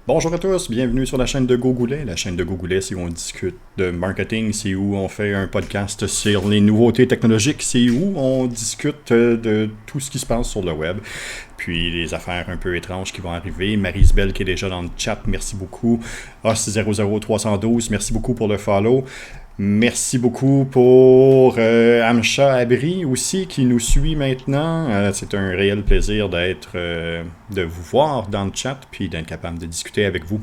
Bonjour à tous, bienvenue sur la chaîne de Gogoulet. La chaîne de Gogoulet, c'est où on discute de marketing, c'est où on fait un podcast sur les nouveautés technologiques, c'est où on discute de tout ce qui se passe sur le web. Puis les affaires un peu étranges qui vont arriver. Marie-Isabelle qui est déjà dans le chat, merci beaucoup. Os00312, merci beaucoup pour le follow. Merci beaucoup pour Amcha Abri aussi qui nous suit maintenant. C'est un réel plaisir de vous voir dans le chat puis d'être capable de discuter avec vous.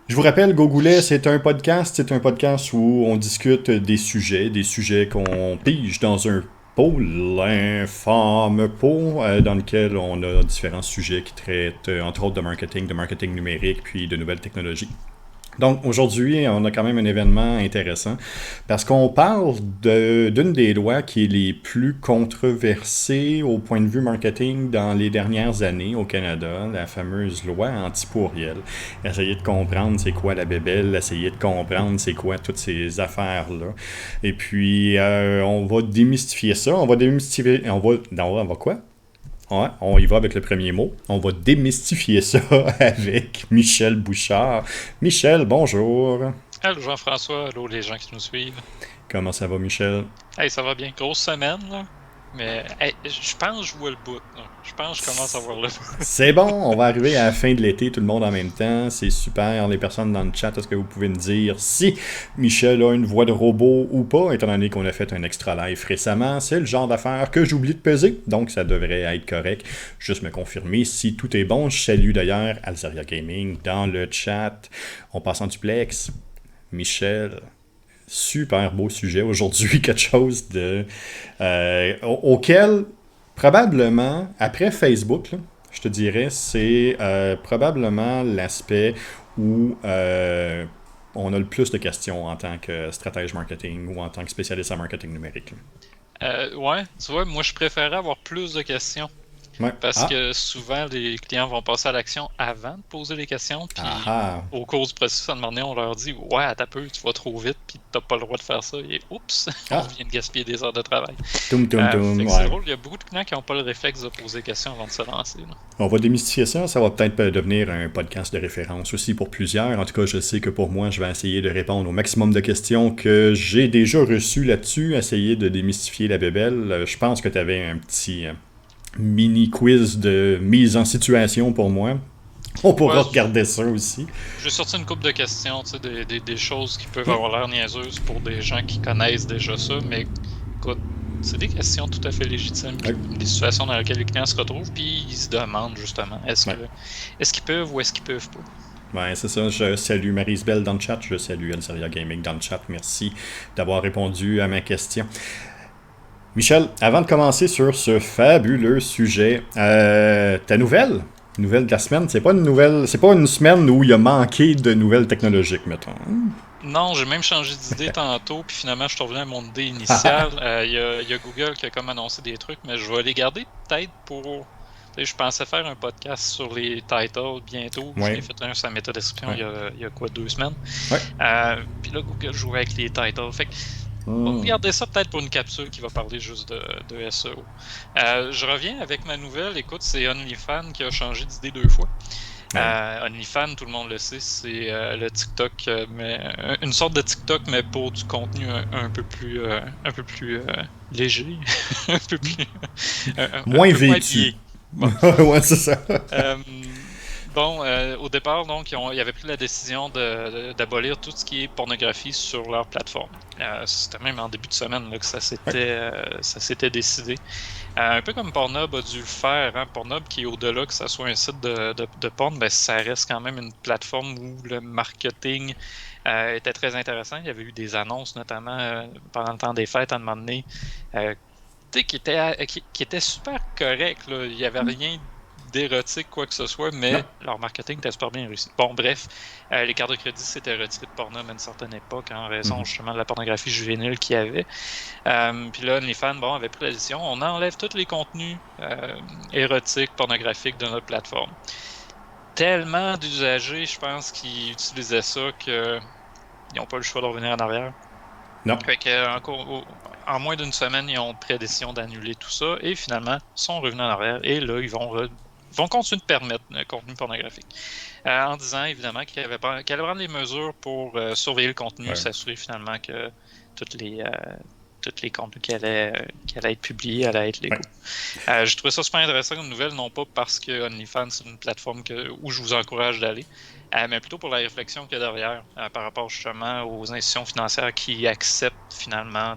Je vous rappelle, Gogoulet, c'est un podcast où on discute des sujets qu'on pige dans un pot, l'infâme pot, dans lequel on a différents sujets qui traitent, entre autres, de marketing numérique, puis de nouvelles technologies. Donc aujourd'hui, on a quand même un événement intéressant parce qu'on parle d'une des lois qui est les plus controversées au point de vue marketing dans les dernières années au Canada, la fameuse loi anti-pourriel. Essayer de comprendre c'est quoi la bébelle, essayer de comprendre c'est quoi toutes ces affaires-là. Et puis, on va démystifier ça, on va quoi? Ouais, on y va avec le premier mot. On va démystifier ça avec Michel Bouchard. Michel, bonjour. Allô Jean-François, allô les gens qui nous suivent. Comment ça va, Michel? Hey, ça va bien, grosse semaine là. Mais hey, je pense que je vois le bout. Là. Je pense que je commence à voir le bout. C'est bon, on va arriver à la fin de l'été, tout le monde en même temps. C'est super. Les personnes dans le chat, est-ce que vous pouvez me dire si Michel a une voix de robot ou pas, étant donné qu'on a fait un extra live récemment? C'est le genre d'affaire que j'oublie de peser, donc ça devrait être correct. Juste me confirmer si tout est bon. Je salue d'ailleurs Alzeria Gaming dans le chat. On passe en duplex. Michel, super beau sujet aujourd'hui, quelque chose auquel probablement, après Facebook, là, je te dirais, c'est probablement l'aspect où on a le plus de questions en tant que stratège marketing ou en tant que spécialiste en marketing numérique. Ouais, tu vois, moi je préférais avoir plus de questions. Ouais. Parce Ah, que souvent les clients vont passer à l'action avant de poser les questions. ah, Puis ah. au cours du processus, à un moment donné, on leur dit ouais, t'as peu, tu vas trop vite, puis t'as pas le droit de faire ça. Et oups, on Ah, vient de gaspiller des heures de travail. toum, toum, Fait toum, que c'est ouais. drôle, il y a beaucoup de clients qui n'ont pas le réflexe de poser des questions avant de se lancer. Là. On va démystifier ça. Ça va peut-être devenir un podcast de référence aussi pour plusieurs. En tout cas, je sais que pour moi, je vais essayer de répondre au maximum de questions que j'ai déjà reçues là-dessus. Essayer de démystifier la bébelle. Je pense que tu avais un petit mini quiz de mise en situation pour moi. On Ouais, pourra regarder ça aussi. j'ai sorti une couple de questions, tu sais, des choses qui peuvent avoir l'air niaiseuses pour des gens qui connaissent déjà ça, mais écoute, c'est des questions tout à fait légitimes, puis Ouais. des situations dans lesquelles les clients se retrouvent, puis ils se demandent justement, Ouais. est-ce qu'ils peuvent ou est-ce qu'ils peuvent pas. Ouais, c'est ça. Je salue Marie-Isabelle dans le chat. Je salue Alzeria Gaming dans le chat. Merci d'avoir répondu à ma question. Michel, avant de commencer sur ce fabuleux sujet, ta nouvelle de la semaine, c'est pas une semaine où il y a manqué de nouvelles technologiques, mettons. Non, j'ai même changé d'idée tantôt, puis finalement je suis revenu à mon idée initiale. Il y a Google qui a comme annoncé des trucs, mais je vais les garder peut-être pour. Tu sais, je pensais faire un podcast sur les titles bientôt. J'en ai Ouais, fait un sur la métadescription ouais, il y a quoi, 2 semaines. ouais. Puis là, Google jouait avec les titles. Fait que on va Hmm. garder ça peut-être pour une capsule qui va parler juste de SEO. Je reviens avec ma nouvelle. Écoute, c'est OnlyFans qui a changé d'idée 2 fois. Ouais. OnlyFans, tout le monde le sait, c'est le TikTok, mais une sorte de TikTok, mais pour du contenu un peu plus léger, un peu plus, un Moins peu moins vêtu. habillé. Bon. Ouais, c'est ça. Euh, au départ, donc, ils avaient pris la décision d'abolir tout ce qui est pornographie sur leur plateforme. C'était même en début de semaine là, que Ouais. ça s'était décidé. Un peu comme Pornhub a dû le faire. Hein. Pornhub, qui est au-delà que ça soit un site de porn, ben, ça reste quand même une plateforme où le marketing était très intéressant. Il y avait eu des annonces, notamment pendant le temps des fêtes, à un moment donné, euh, qui étaient super corrects. Là. Il n'y avait rien d'érotique, quoi que ce soit, Non. mais leur marketing était super bien réussi. Bon, bref, les cartes de crédit s'étaient retirées de Pornhub à une certaine époque en raison Mhm. justement de la pornographie juvénile qu'il y avait. Puis là, les fans, bon, avaient pris la décision, on enlève tous les contenus érotiques, pornographiques de notre plateforme. Tellement d'usagers, je pense, qui utilisaient ça qu'ils n'ont pas le choix de revenir en arrière. Non. Fait que, en moins d'une semaine, ils ont pris la décision d'annuler tout ça et finalement, sont revenus en arrière et là, ils vont vont continuer de permettre le contenu pornographique. En disant évidemment qu'ils allaient prendre les mesures pour surveiller le contenu, s'assurer finalement que tous les contenus qui allaient être publiés allaient être légaux. J'ai trouvé ça super intéressant comme nouvelle, non pas parce que OnlyFans c'est une plateforme où je vous encourage d'aller, mais plutôt pour la réflexion qu'il y a derrière par rapport justement aux institutions financières qui acceptent finalement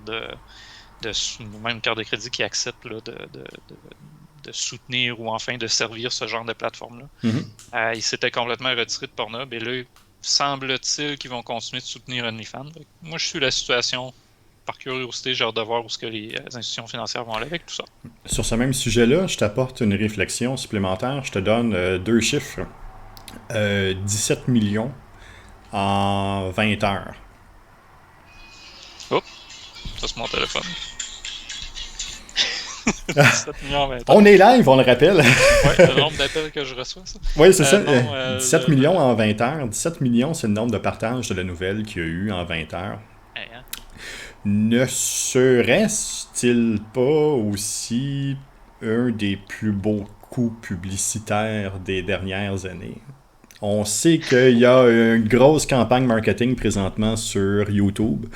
même carte de crédit qui acceptent là, de soutenir ou enfin de servir ce genre de plateforme-là. Mm-hmm. Ils s'étaient complètement retirés de Pornhub et là, semble-t-il qu'ils vont continuer de soutenir OnlyFans. Moi, je suis la situation par curiosité, j'ai hâte de voir où ce que les institutions financières vont aller avec tout ça. Sur ce même sujet-là, je t'apporte une réflexion supplémentaire. Je te donne 2 chiffres. 17 millions en 20 heures. Oh, ça c'est mon téléphone. 17 millions en 20 heures. On est live, on le rappelle. Oui, le nombre d'appels que je reçois, ça. Oui, c'est ça. 17 millions en 20 heures. 17 millions, c'est le nombre de partages de la nouvelle qu'il y a eu en 20 heures. Ne serait-il pas aussi un des plus beaux coups publicitaires des dernières années? On sait qu'il y a une grosse campagne marketing présentement sur YouTube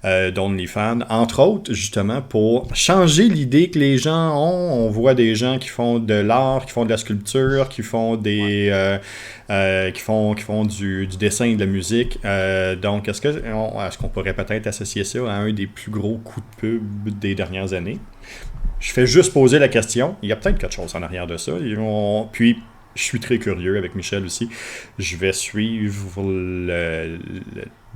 d'OnlyFans, entre autres, justement, pour changer l'idée que les gens ont. On voit des gens qui font de l'art, qui font de la sculpture, qui font qui font du dessin et de la musique. Donc, est-ce qu'on pourrait peut-être associer ça à un des plus gros coups de pub des dernières années? Je fais juste poser la question. Il y a peut-être quelque chose en arrière de ça. Puis, je suis très curieux avec Michel aussi. Je vais suivre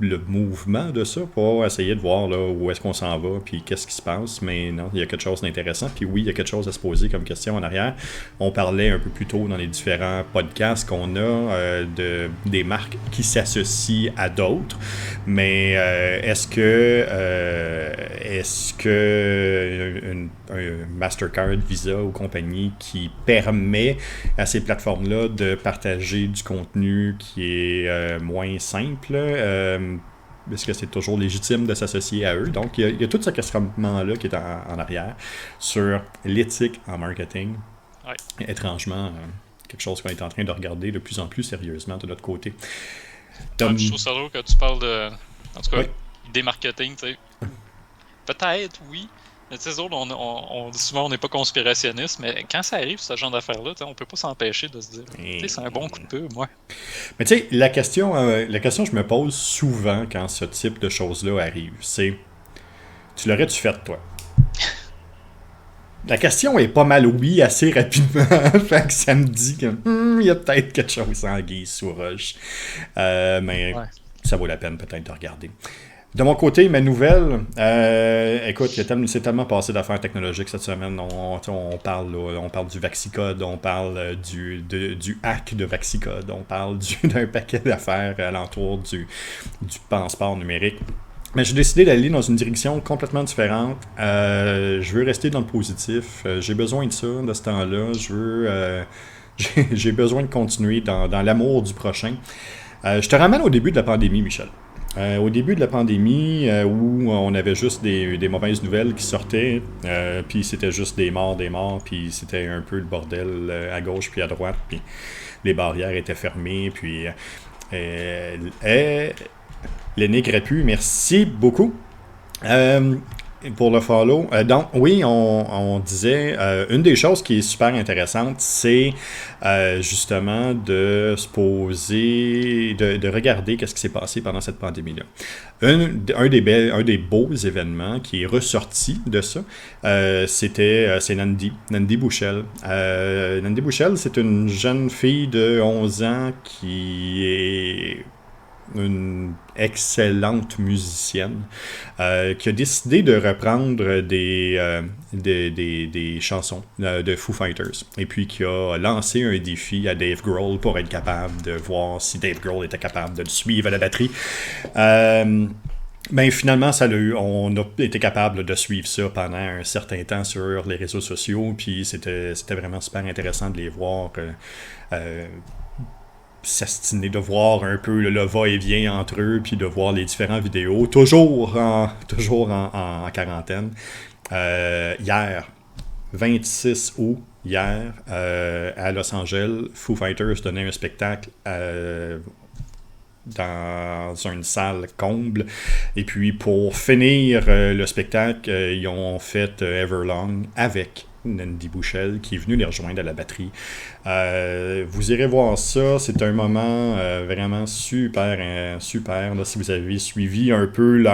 le mouvement de ça pour essayer de voir là, où est-ce qu'on s'en va puis qu'est-ce qui se passe. Mais non, il y a quelque chose d'intéressant. Puis oui, il y a quelque chose à se poser comme question en arrière. On parlait un peu plus tôt dans les différents podcasts qu'on a des marques qui s'associent à d'autres. Mais est-ce que un Mastercard, Visa ou compagnie qui permet à ces plateformes-là de partager du contenu qui est moins simple, est-ce que c'est toujours légitime de s'associer à eux? Donc, il y a tout ce questionnement-là qui est en arrière sur l'éthique en marketing. Ouais. Étrangement, quelque chose qu'on est en train de regarder de plus en plus sérieusement de notre côté. Je trouve ça drôle que tu parles en tout cas, des marketing, tu sais. Peut-être, oui. Mais tu sais, on dit souvent on n'est pas conspirationniste, mais quand ça arrive, ce genre d'affaires-là, on peut pas s'empêcher de se dire c'est un bon coup de pub, moi. Mais tu sais, la question que je me pose souvent quand ce type de choses-là arrive, c'est tu l'aurais-tu fait, toi? La question est pas mal oui assez rapidement. Fait que ça me dit que il y a peut-être quelque chose en guise sous roche. Mais ça vaut la peine peut-être de regarder. De mon côté, ma nouvelle, écoute, c'est tellement passé d'affaires technologiques cette semaine. On parle du Vaxicode, on parle du hack de Vaxicode, on parle d'un paquet d'affaires alentour du passeport numérique. Mais j'ai décidé d'aller dans une direction complètement différente. Je veux rester dans le positif. J'ai besoin de ça, de ce temps-là. J'ai besoin de continuer dans l'amour du prochain. Je te ramène au début de la pandémie, Michel. Au début de la pandémie, où on avait juste des mauvaises nouvelles qui sortaient, puis c'était juste des morts, puis c'était un peu le bordel à gauche puis à droite, puis les barrières étaient fermées, puis Lenny Grappu, merci beaucoup pour le follow. Donc, oui, on disait, une des choses qui est super intéressante, c'est justement de se poser, de regarder qu'est-ce qui s'est passé pendant cette pandémie-là. Un des beaux événements qui est ressorti de ça, c'est Nandi Bushell. Nandi Bushell, c'est une jeune fille de 11 ans qui est une excellente musicienne qui a décidé de reprendre des chansons de Foo Fighters et puis qui a lancé un défi à Dave Grohl pour être capable de voir si Dave Grohl était capable de le suivre à la batterie. Ben finalement, on a été capable de suivre ça pendant un certain temps sur les réseaux sociaux, puis c'était vraiment super intéressant de les voir s'astiner, de voir un peu le va-et-vient entre eux, puis de voir les différentes vidéos, toujours en quarantaine. Hier, 26 août hier, à Los Angeles, Foo Fighters donnait un spectacle dans une salle comble. Et puis, pour finir le spectacle, ils ont fait Everlong avec Nandy Bushell, qui est venu les rejoindre à la batterie. Vous irez voir ça. C'est un moment vraiment super, super. Là, si vous avez suivi un peu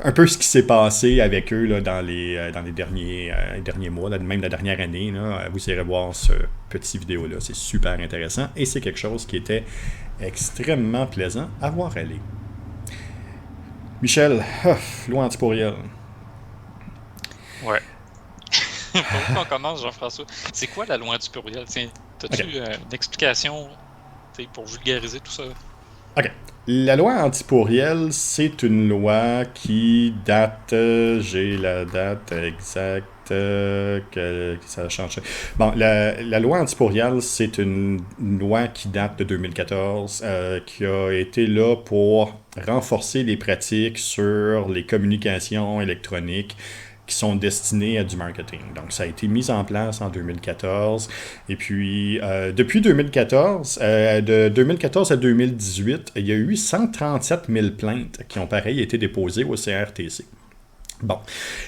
un peu ce qui s'est passé avec eux là, dans les derniers mois, là, même la dernière année. Là, vous irez voir ce petit vidéo-là. C'est super intéressant et c'est quelque chose qui était extrêmement plaisant à voir aller. Michel, loi antipourriel. Ouais. Pour qu'on commence, Jean-François, c'est quoi la loi antipourriel? As-tu une explication pour vulgariser tout ça? OK. La loi antipourriel, c'est une loi qui date, j'ai la date exacte, que ça a changé. Bon, la loi antipourriel, c'est une loi qui date de 2014, qui a été là pour renforcer les pratiques sur les communications électroniques qui sont destinés à du marketing. Donc, ça a été mis en place en 2014. Et puis, depuis 2014, de 2014 à 2018, il y a eu 137 000 plaintes qui ont, pareil, été déposées au CRTC. Bon,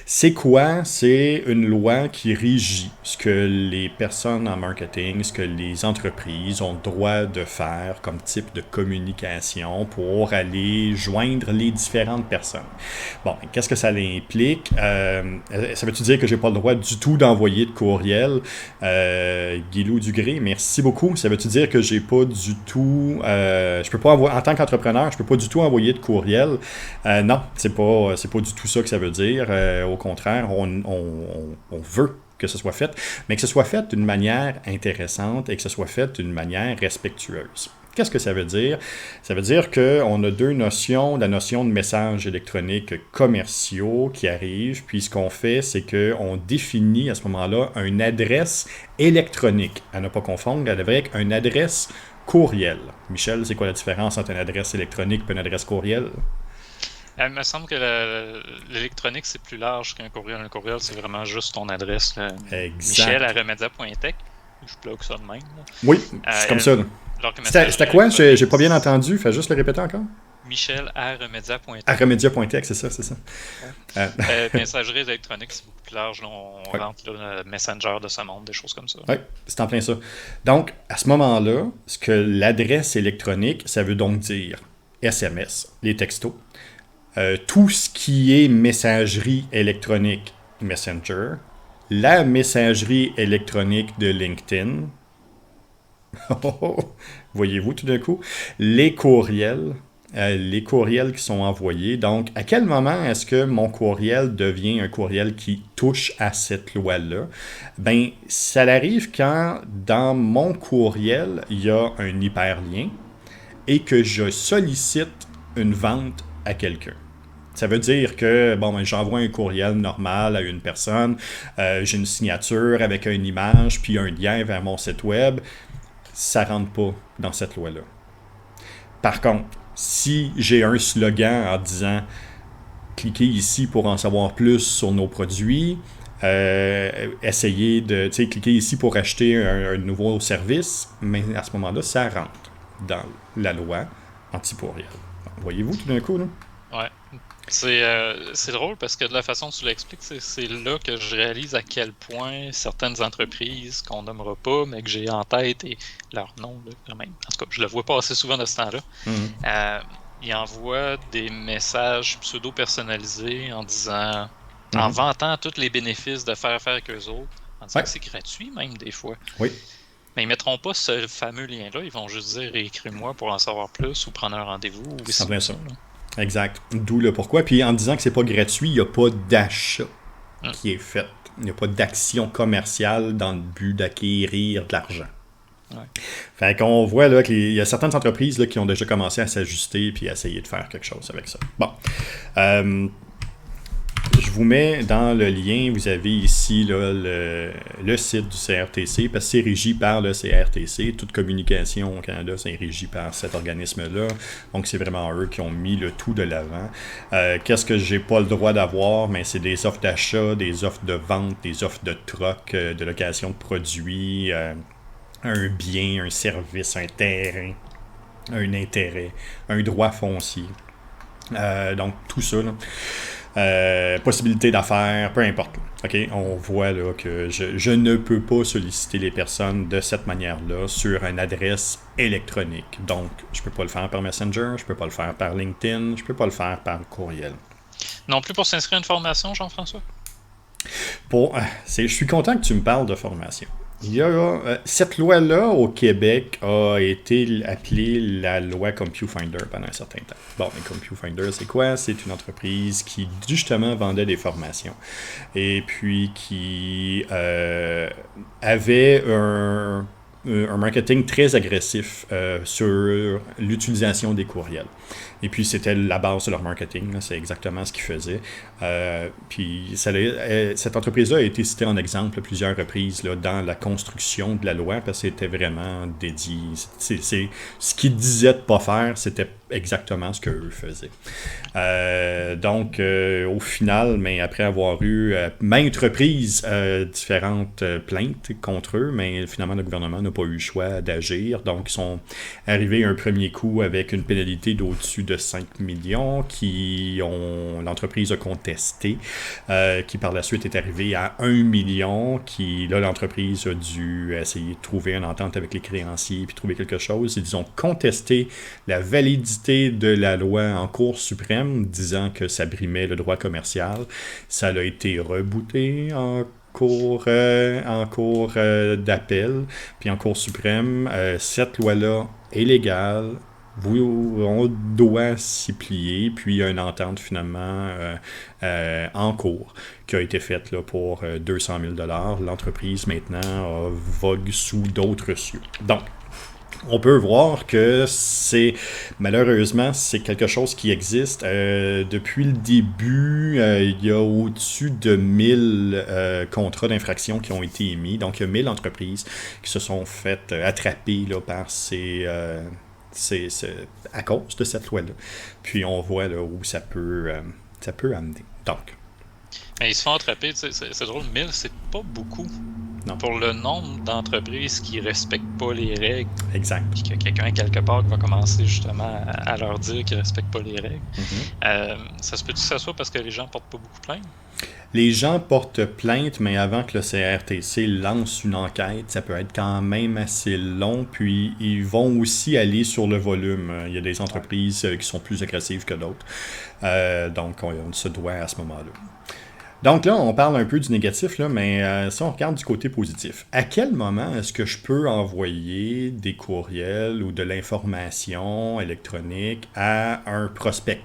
c'est quoi? C'est une loi qui régit ce que les personnes en marketing, ce que les entreprises ont le droit de faire comme type de communication pour aller joindre les différentes personnes. Bon, qu'est-ce que ça implique? Ça veut-tu dire que j'ai pas le droit du tout d'envoyer de courriel? Guilou Dugré, merci beaucoup. Ça veut-tu dire que j'ai pas du tout... je peux pas envoyer, en tant qu'entrepreneur, je peux pas du tout envoyer de courriel? Non, c'est pas du tout ça que ça veut dire. Au contraire, on veut que ce soit fait, mais que ce soit fait d'une manière intéressante et que ce soit fait d'une manière respectueuse. Qu'est-ce que ça veut dire? Ça veut dire qu'on a deux notions, la notion de messages électroniques commerciaux qui arrivent, puis ce qu'on fait, c'est qu'on définit à ce moment-là une adresse électronique, à ne pas confondre avec une adresse courriel. Michel, c'est quoi la différence entre une adresse électronique et une adresse courriel? Il me semble que l'électronique, c'est plus large qu'un courriel. Un courriel, c'est vraiment juste ton adresse. Là. Exact. Michel@remedia.tech. Je bloque ça de même. Là. Oui, c'est comme ça. C'était quoi? J'ai pas bien entendu. Fais juste le répéter encore. Michel@remedia.tech. À remedia.tech, c'est ça. Ouais. Messagerie électronique, c'est beaucoup plus large. Là, on rentre le Messenger de ce monde, des choses comme ça. Oui, c'est en plein ça. Donc, à ce moment-là, ce que l'adresse électronique, ça veut donc dire SMS, les textos, tout ce qui est messagerie électronique Messenger, la messagerie électronique de LinkedIn, voyez-vous tout d'un coup, les courriels qui sont envoyés. Donc, à quel moment est-ce que mon courriel devient un courriel qui touche à cette loi-là? Ben, ça arrive quand dans mon courriel, il y a un hyperlien et que je sollicite une vente à quelqu'un. Ça veut dire que, j'envoie un courriel normal à une personne, j'ai une signature avec une image, puis un lien vers mon site web. Ça rentre pas dans cette loi-là. Par contre, si j'ai un slogan en disant « Cliquez ici pour en savoir plus sur nos produits », essayez de cliquer ici pour acheter un nouveau service, mais à ce moment-là, ça rentre dans la loi antipourriel. Voyez-vous tout d'un coup, là? Ouais. C'est drôle parce que de la façon dont tu l'expliques, c'est là que je réalise à quel point certaines entreprises qu'on nommera pas, mais que j'ai en tête et leur nom, là, quand même. En tout cas, je le vois pas assez souvent de ce temps-là. Ils envoient des messages pseudo-personnalisés en disant, en vantant tous les bénéfices de faire affaire avec eux autres, en disant que c'est gratuit même des fois. Oui. Mais ils mettront pas ce fameux lien-là, ils vont juste dire écris-moi pour en savoir plus ou prendre un rendez-vous. C'est bien ça. Exact. D'où le pourquoi. Puis en disant que c'est pas gratuit, il n'y a pas d'achat qui est fait. Il n'y a pas d'action commerciale dans le but d'acquérir de l'argent. Ouais. Fait qu'on voit là qu'il y a certaines entreprises là, qui ont déjà commencé à s'ajuster puis à essayer de faire quelque chose avec ça. Bon. Je vous mets dans le lien, vous avez ici là, le site du CRTC, parce que c'est régi par le CRTC. Toute communication au Canada, c'est régi par cet organisme-là. Donc, c'est vraiment eux qui ont mis le tout de l'avant. Qu'est-ce que j'ai pas le droit d'avoir? Mais c'est des offres d'achat, des offres de vente, des offres de troc, de location de produits, un bien, un service, un terrain, un intérêt, un droit foncier. Donc, tout ça, là. Possibilité d'affaires, peu importe. OK, on voit là que je ne peux pas solliciter les personnes de cette manière-là sur une adresse électronique. Donc, je peux pas le faire par Messenger, je peux pas le faire par LinkedIn, je peux pas le faire par courriel. Non plus pour s'inscrire à une formation, Jean-François? Je suis content que tu me parles de formation. Cette loi-là au Québec a été appelée la loi CompuFinder pendant un certain temps. Bon, mais CompuFinder, c'est quoi? C'est une entreprise qui, justement, vendait des formations et puis qui avait un marketing très agressif sur l'utilisation des courriels. Et puis, c'était la base de leur marketing. Là, c'est exactement ce qu'ils faisaient. Puis, cette entreprise-là a été citée en exemple à plusieurs reprises là, dans la construction de la loi parce que c'était vraiment dédié. Ce qu'ils disaient de ne pas faire, c'était exactement ce qu'eux faisaient. Donc, au final, mais après avoir eu maintes reprises différentes plaintes contre eux, mais finalement, le gouvernement n'a pas eu le choix d'agir. Donc, ils sont arrivés un premier coup avec une pénalité d'au-dessus de 5 millions l'entreprise a contesté, qui par la suite est arrivée à 1 million, qui, là, l'entreprise a dû essayer de trouver une entente avec les créanciers puis trouver quelque chose. Ils ont contesté la validité de la loi en Cour suprême, disant que ça brimait le droit commercial. Ça a été rebooté en cours d'appel, puis en Cour suprême. Cette loi-là est légale. On doit s'y plier, puis il y a une entente finalement en cours qui a été faite là, pour 200 000 $. L'entreprise maintenant vogue sous d'autres cieux. Donc, on peut voir que malheureusement, c'est quelque chose qui existe. Depuis le début, il y a au-dessus de 1000 contrats d'infraction qui ont été émis. Donc, il y a 1000 entreprises qui se sont faites attraper là, par c'est à cause de cette loi-là. Puis on voit là, où ça peut amener. Donc. Mais ils se font attraper, c'est drôle, 1000, c'est pas beaucoup. Non. Pour le nombre d'entreprises qui respectent pas les règles. Exact. Puis qu'il y a quelqu'un quelque part qui va commencer justement à leur dire qu'ils respectent pas les règles. Mm-hmm. Ça se peut-tu que ça soit parce que les gens portent pas beaucoup de plaintes? Les gens portent plainte, mais avant que le CRTC lance une enquête, ça peut être quand même assez long. Puis, ils vont aussi aller sur le volume. Il y a des entreprises qui sont plus agressives que d'autres. Donc, on se doit à ce moment-là. Donc là, on parle un peu du négatif, là, mais si on regarde du côté positif, à quel moment est-ce que je peux envoyer des courriels ou de l'information électronique à un prospect?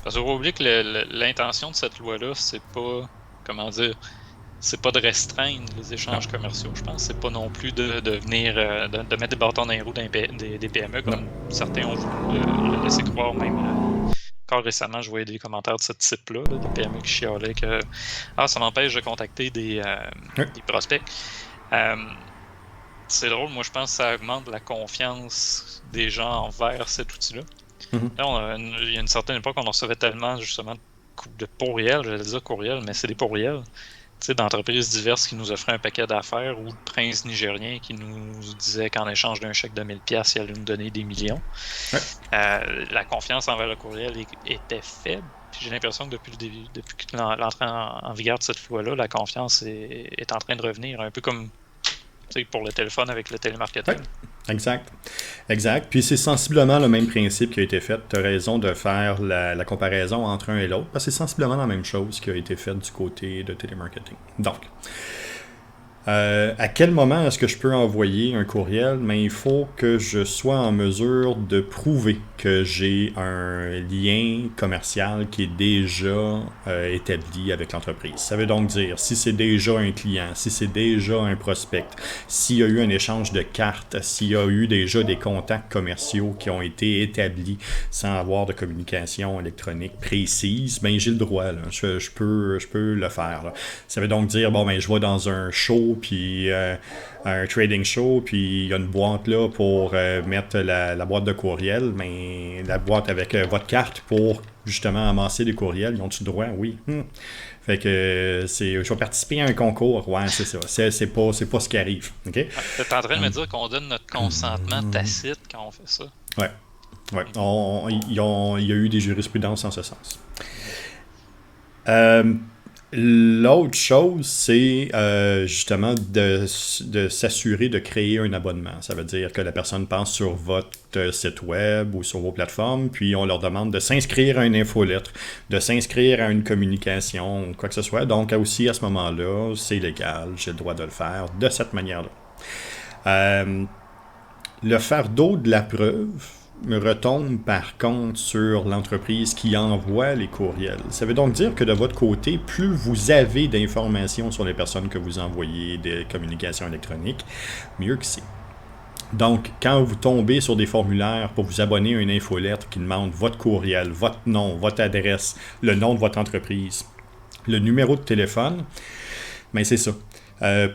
Parce qu'on va oublier que l'intention de cette loi-là, c'est pas, c'est pas de restreindre les échanges commerciaux. Je pense que c'est pas non plus de venir, de mettre des bâtons dans les roues des PME, comme certains ont voulu le laisser croire même. Encore récemment, je voyais des commentaires de ce type-là, des PME qui chialaient que ça m'empêche de contacter des prospects. C'est drôle, moi je pense que ça augmente la confiance des gens envers cet outil-là. Mm-hmm. Là, il y a une certaine époque, on en recevait tellement justement de courriels, j'allais dire courriels, mais c'est des courriels. D'entreprises diverses qui nous offraient un paquet d'affaires ou de princes nigériens qui nous disaient qu'en échange d'un chèque de 1000$, ils allaient nous donner des millions. Ouais. La confiance envers le courriel était faible. Puis j'ai l'impression que depuis l'entrée en vigueur de cette loi-là, la confiance est en train de revenir, un peu comme pour le téléphone avec le télémarketing. Ouais. Exact. Puis c'est sensiblement le même principe qui a été fait. Tu as raison de faire la comparaison entre un et l'autre, parce que c'est sensiblement la même chose qui a été faite du côté de télémarketing. Donc, à quel moment est-ce que je peux envoyer un courriel? Mais il faut que je sois en mesure de prouver que j'ai un lien commercial qui est déjà établi avec l'entreprise. Ça veut donc dire, si c'est déjà un client, si c'est déjà un prospect, s'il y a eu un échange de cartes, s'il y a eu déjà des contacts commerciaux qui ont été établis sans avoir de communication électronique précise, ben j'ai le droit, là. Je peux le faire, là. Ça veut donc dire, bon, ben je vais dans un show, puis un trading show, puis il y a une boîte là pour mettre la boîte de courriel, mais la boîte avec votre carte pour justement amasser des courriels, ils ont-tu le droit? Oui. Fait que je vais participer à un concours. Ouais, c'est ça. C'est pas ce qui arrive. OK? T'es en train de me dire qu'on donne notre consentement tacite quand on fait ça? Ouais. Ouais. Il y a eu des jurisprudences en ce sens. L'autre chose, c'est justement de s'assurer de créer un abonnement. Ça veut dire que la personne passe sur votre site web ou sur vos plateformes, puis on leur demande de s'inscrire à une infolettre, de s'inscrire à une communication, quoi que ce soit. Donc aussi, à ce moment-là, c'est légal, j'ai le droit de le faire de cette manière-là. Le fardeau de la preuve me retombe par contre sur l'entreprise qui envoie les courriels. Ça veut donc dire que de votre côté, plus vous avez d'informations sur les personnes que vous envoyez des communications électroniques, mieux que c'est. Donc, quand vous tombez sur des formulaires pour vous abonner à une infolettre qui demande votre courriel, votre nom, votre adresse, le nom de votre entreprise, le numéro de téléphone, bien c'est ça.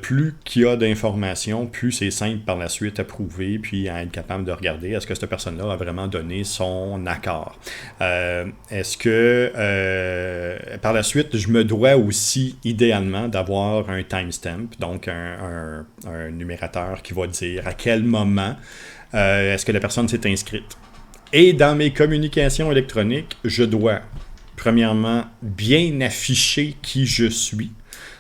Plus qu'il y a d'informations, plus c'est simple par la suite à prouver, puis à être capable de regarder est-ce que cette personne-là a vraiment donné son accord. Est-ce que par la suite, je me dois aussi idéalement d'avoir un timestamp, donc un numérateur qui va dire à quel moment est-ce que la personne s'est inscrite. Et dans mes communications électroniques, je dois premièrement bien afficher qui je suis.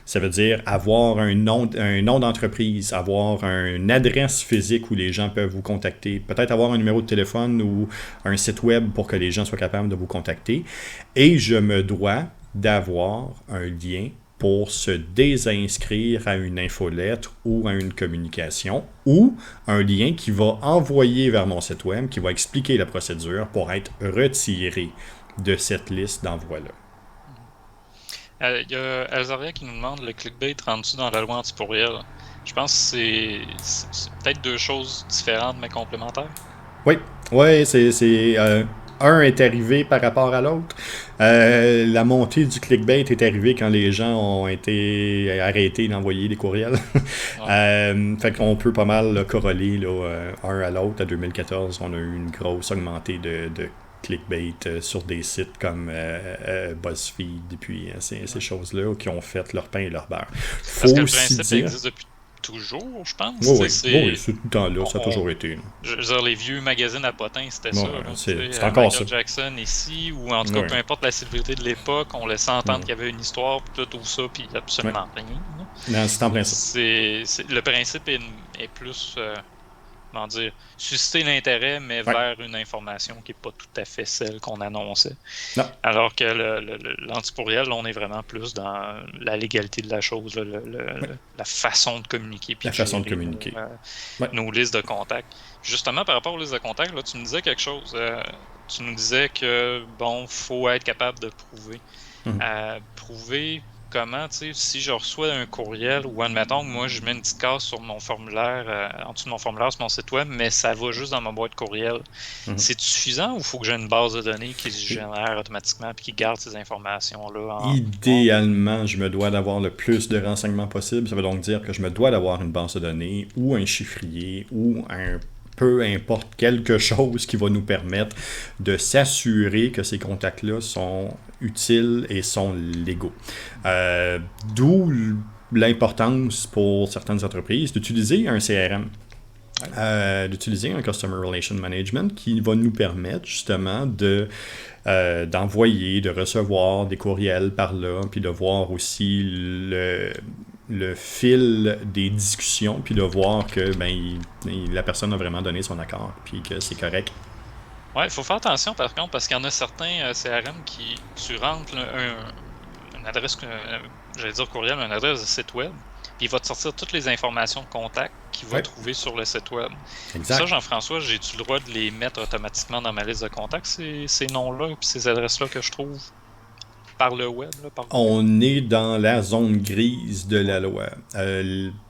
Ça veut dire avoir un nom d'entreprise, avoir une adresse physique où les gens peuvent vous contacter, peut-être avoir un numéro de téléphone ou un site web pour que les gens soient capables de vous contacter. Et je me dois d'avoir un lien pour se désinscrire à une infolettre ou à une communication, ou un lien qui va envoyer vers mon site web, qui va expliquer la procédure pour être retiré de cette liste d'envoi-là. Il y a Alzaria qui nous demande le clickbait rendu dans la loi anti-pourriel. Je pense que c'est peut-être deux choses différentes mais complémentaires. Oui, un est arrivé par rapport à l'autre. La montée du clickbait est arrivée quand les gens ont été arrêtés d'envoyer des courriels. Fait qu'on peut pas mal corroler là, un à l'autre. À 2014, on a eu une grosse augmentée de clickbait sur des sites comme BuzzFeed et puis ces choses-là qui ont fait leur pain et leur beurre. Parce que le principe existe depuis toujours, je pense. Oui, c'est tout le temps-là, ça a toujours été. Je veux dire, les vieux magazines à potins, c'était ça. C'est encore Michael ça. Jackson ici, ou en tout cas, peu importe la célébrité de l'époque, on laissait entendre qu'il y avait une histoire, puis tout ça, puis absolument rien. Non, c'est en principe. Le principe est plus... comment dire, susciter l'intérêt, mais vers une information qui n'est pas tout à fait celle qu'on annonçait. Non. Alors que l'antipourriel, là, on est vraiment plus dans la légalité de la chose, la façon de communiquer. Puis la façon de communiquer. Nos listes de contacts. Justement, par rapport aux listes de contacts, là, tu me disais quelque chose. Tu nous disais que, bon, faut être capable de prouver. Prouver... Comment, tu sais, si je reçois un courriel ou admettons que moi je mets une petite case sur mon formulaire, en dessous de mon formulaire sur mon site web, mais ça va juste dans ma boîte courriel. C'est suffisant ou il faut que j'ai une base de données qui se génère automatiquement et qui garde ces informations-là? Idéalement, je me dois d'avoir le plus de renseignements possible. Ça veut donc dire que je me dois d'avoir une base de données ou un chiffrier ou peu importe quelque chose qui va nous permettre de s'assurer que ces contacts-là sont utiles et sont légaux. D'où l'importance pour certaines entreprises d'utiliser un CRM, d'utiliser un Customer Relation Management qui va nous permettre justement d'envoyer, de recevoir des courriels par là, puis de voir aussi le fil des discussions, puis de voir que la personne a vraiment donné son accord, puis que c'est correct. Ouais, il faut faire attention par contre, parce qu'il y en a certains CRM qui, tu rentres une adresse, j'allais dire courriel, une adresse de site web, puis il va te sortir toutes les informations de contact qu'il va trouver sur le site web. Exact. Ça, Jean-François, j'ai-tu le droit de les mettre automatiquement dans ma liste de contacts, ces noms-là, puis ces adresses-là que je trouve par le web? Là, On est dans la zone grise de la loi.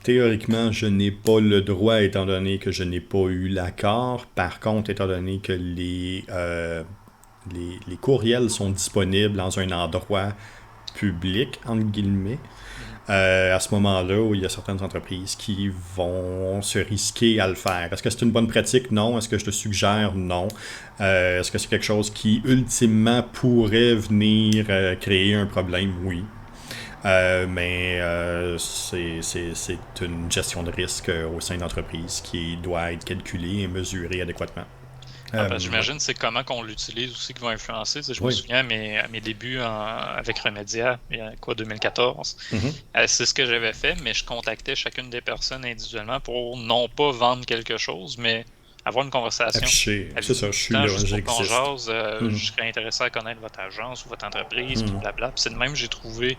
Théoriquement, je n'ai pas le droit, étant donné que je n'ai pas eu l'accord. Par contre, étant donné que les courriels sont disponibles dans un endroit public, entre guillemets, à ce moment-là, où il y a certaines entreprises qui vont se risquer à le faire. Est-ce que c'est une bonne pratique? Non. Est-ce que je te suggère? Non. Est-ce que c'est quelque chose qui, ultimement, pourrait venir créer un problème? Oui. Mais c'est une gestion de risque au sein d'entreprise qui doit être calculée et mesurée adéquatement. J'imagine que c'est comment qu'on l'utilise aussi qui va influencer. Je me souviens à mes débuts avec Remedia, il y a 2014. C'est ce que j'avais fait, mais je contactais chacune des personnes individuellement pour non pas vendre quelque chose, mais avoir une conversation. C'est ça, je suis là, j'existe. Je serais intéressé à connaître votre agence ou votre entreprise, puis blabla. Puis c'est de même que j'ai trouvé.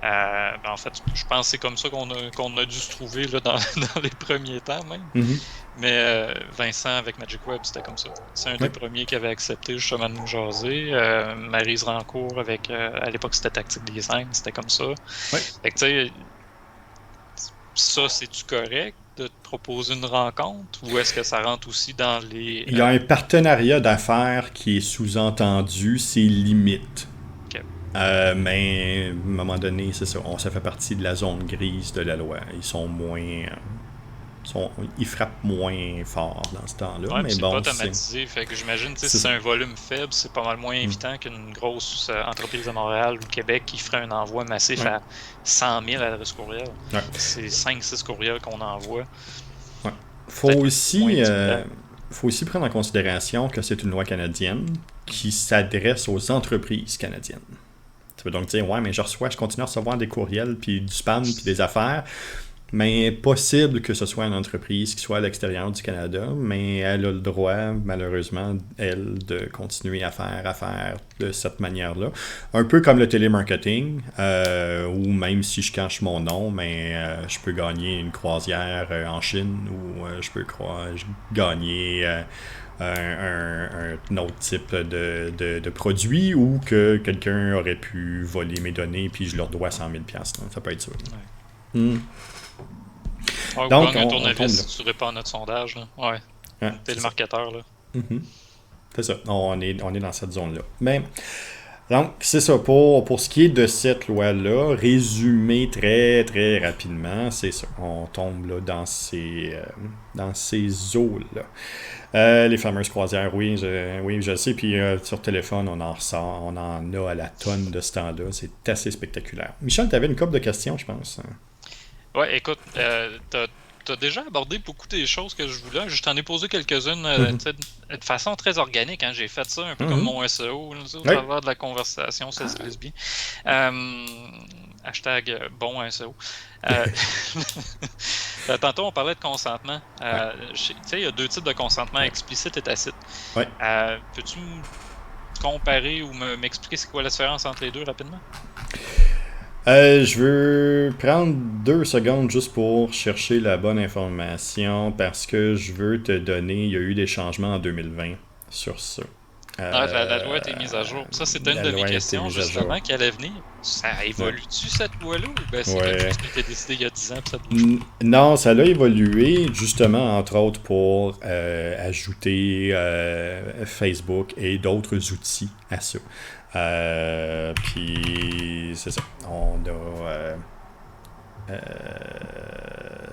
En fait, je pense que c'est comme ça qu'on a dû se trouver là, dans les premiers temps même. Mais Vincent avec Magic Web, c'était comme ça. C'est un des premiers qui avait accepté justement de nous jaser. Maryse Rancourt avec, à l'époque c'était Tactic Design, c'était comme ça. Fait que tu sais, ça c'est-tu correct de te proposer une rencontre ou est-ce que ça rentre aussi dans les... Il y a un partenariat d'affaires qui est sous-entendu, c'est limite. Mais à un moment donné, c'est ça, ça fait partie de la zone grise de la loi. Ils sont moins... ils frappent moins fort dans ce temps-là. Mais c'est bon, pas automatisé. Fait que j'imagine que si c'est un volume faible, c'est pas mal moins évident qu'une grosse entreprise de Montréal ou Québec qui ferait un envoi massif à 100 000 adresses courriels. C'est 5-6 courriels qu'on envoie. Faut aussi prendre en considération que c'est une loi canadienne qui s'adresse aux entreprises canadiennes. Tu peux donc dire, mais je continue à recevoir des courriels, puis du spam, puis des affaires. Mais possible que ce soit une entreprise qui soit à l'extérieur du Canada, mais elle a le droit, malheureusement, elle, de continuer à faire de cette manière-là. Un peu comme le télémarketing, où même si je cache mon nom, mais je peux gagner une croisière en Chine, ou je peux gagner... un autre type de produit ou que quelqu'un aurait pu voler mes données puis je leur dois 100 000 $. Ça peut être ça. Donc, on tournevis si tu réponds à notre sondage. Là. T'es le marketeur. Là. C'est ça. On est dans cette zone-là. Mais, donc, c'est ça. Pour ce qui est de cette loi-là, résumé très, très rapidement, c'est ça. On tombe là, dans ces eaux-là. Les fameuses croisières, oui, je le sais. Puis sur téléphone, on en ressort. On en a à la tonne de ce temps-là. C'est assez spectaculaire. Michel, tu avais une couple de questions, je pense. Ouais, écoute, t'as déjà abordé beaucoup des choses que je voulais. Je t'en ai posé quelques-unes de façon très organique. Hein. J'ai fait ça un peu comme mon SEO, au travers de la conversation, ça se glisse bien. Hashtag bon SEO. Tantôt, on parlait de consentement. Tu sais, il y a deux types de consentement, explicite et tacite. Peux-tu me comparer ou m'expliquer c'est quoi la différence entre les deux rapidement? Je veux prendre 2 secondes juste pour chercher la bonne information parce que je veux te donner, il y a eu des changements en 2020 sur ça. La loi a été mise à jour. Ça, c'était une de mes questions justement qui allait venir. Ça évolue-tu cette loi-là ou c'est quelque chose qui a été décidé il y a 10 ans? Ça non, ça a évolué justement entre autres pour ajouter Facebook et d'autres outils à ça. Puis c'est ça. On a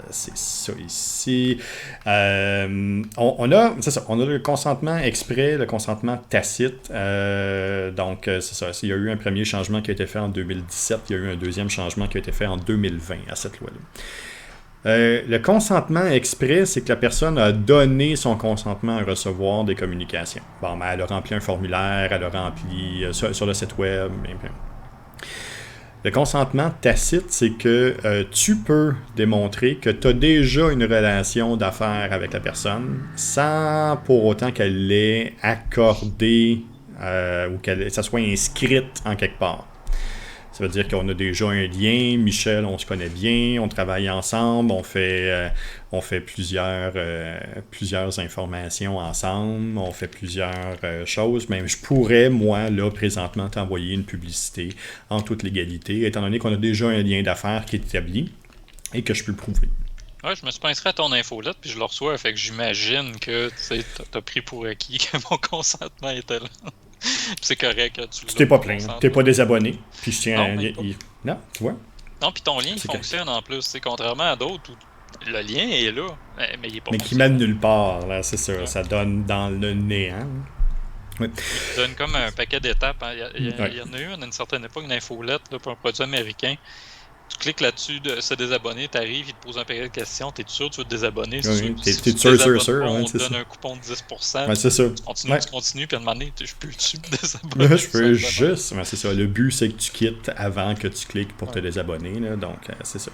c'est ça ici. On a le consentement exprès, le consentement tacite. Donc c'est ça. Il y a eu un premier changement qui a été fait en 2017. Il y a eu un deuxième changement qui a été fait en 2020 à cette loi-là. Le consentement exprès, c'est que la personne a donné son consentement à recevoir des communications. Bon, elle a rempli un formulaire, elle a rempli sur le site web. Le consentement tacite, c'est que tu peux démontrer que tu as déjà une relation d'affaires avec la personne sans pour autant qu'elle l'ait accordée ou que ça soit inscrite en quelque part. Ça veut dire qu'on a déjà un lien. Michel, on se connaît bien, on travaille ensemble, on fait plusieurs informations ensemble, on fait plusieurs choses. Mais je pourrais, moi, là, présentement, t'envoyer une publicité en toute légalité, étant donné qu'on a déjà un lien d'affaires qui est établi et que je peux le prouver. Ouais, je me suis pas inscrit à ton infolette, puis je le reçois, fait que j'imagine que t'as pris pour acquis que mon consentement était là. C'est correct, tu Tu t'es pas plaint, t'es pas désabonné, puis je tiens non, Non, tu vois? Non, puis ton lien, il fonctionne en plus, c'est contrairement à d'autres où le lien est là, mais il est pas mais qui mène nulle part, là, c'est sûr, ça donne dans le néant. Oui. Il donne comme un paquet d'étapes. Hein. Il y en a eu à une certaine époque, une infolette là, pour un produit américain. Tu cliques là-dessus de se désabonner, t'arrives, il te pose un paquet de questions, t'es sûr que tu veux te désabonner? Oui, si t'es tu sûr, on te donne un coupon de 10%. Ouais, c'est ça. Tu continues, puis à un moment donné, je peux-tu me désabonner? Je peux juste. Ouais, c'est ça. Le but, c'est que tu quittes avant que tu cliques pour te désabonner. Là, donc, c'est ça.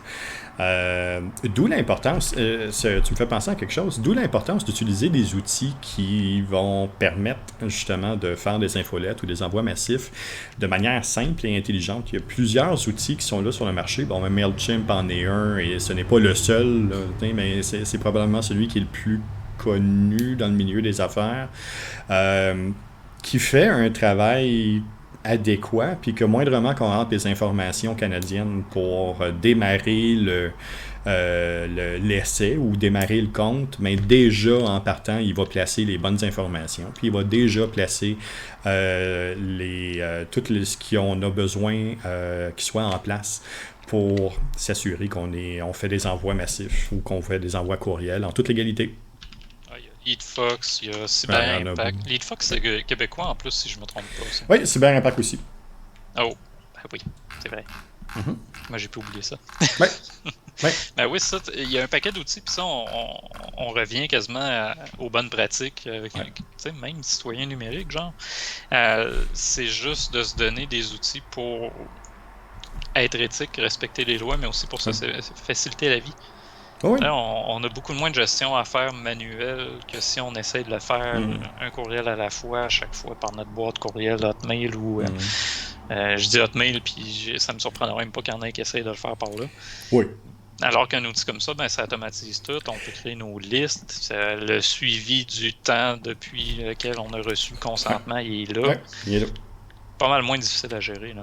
D'où l'importance, tu me fais penser à quelque chose, d'où l'importance d'utiliser des outils qui vont permettre justement de faire des infolettes ou des envois massifs de manière simple et intelligente. Il y a plusieurs outils qui sont là sur le marché. Bon, MailChimp en est un et ce n'est pas le seul, là, mais c'est probablement celui qui est le plus connu dans le milieu des affaires, qui fait un travail adéquat, puis que moindrement qu'on rentre des informations canadiennes pour démarrer l'essai ou démarrer le compte, mais déjà en partant, il va placer les bonnes informations, puis il va déjà placer tout ce qu'on a besoin qui soit en place pour s'assurer on fait des envois massifs ou qu'on fait des envois courriels en toute légalité. LeadFox, il y a Cyber Impact. LeadFox, c'est québécois en plus, si je ne me trompe pas. Ça. Oui, Cyber Impact aussi. Oh, ben oui, c'est vrai. Mm-hmm. Moi, j'ai pu oublier ça. Oui. Ouais. Ben oui, ça, il y a un paquet d'outils, puis ça, on revient quasiment aux bonnes pratiques avec même citoyen numérique, genre. C'est juste de se donner des outils pour être éthique, respecter les lois, mais aussi pour faciliter la vie. Oui. Là, on a beaucoup moins de gestion à faire manuelle que si on essaie de le faire un courriel à la fois, à chaque fois, par notre boîte courriel Hotmail ou... je dis Hotmail, puis ça me surprendra même pas qu'il y en ait qui essayent de le faire par là. Oui. Alors qu'un outil comme ça, ça automatise tout. On peut créer nos listes. Le suivi du temps depuis lequel on a reçu le consentement, il est là. Ouais, il est là. Pas mal moins difficile à gérer. Là.